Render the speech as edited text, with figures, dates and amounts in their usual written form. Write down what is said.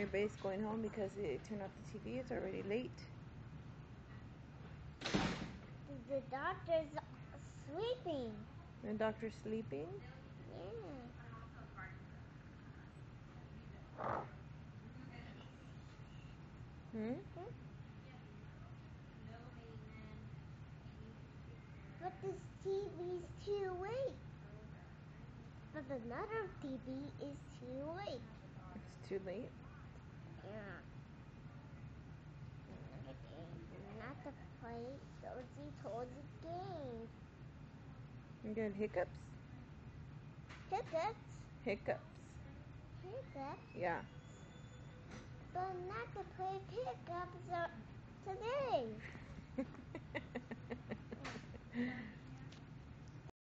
Everybody's going home because they turned off the TV. It's already late. The doctor's sleeping. The doctor's sleeping? Yeah. But this TV's too late. But another TV is too late. It's too late? Yeah. Not to play those games. You got hiccups? Hiccups? Hiccups. Hiccups? Yeah. But not to play hiccups today.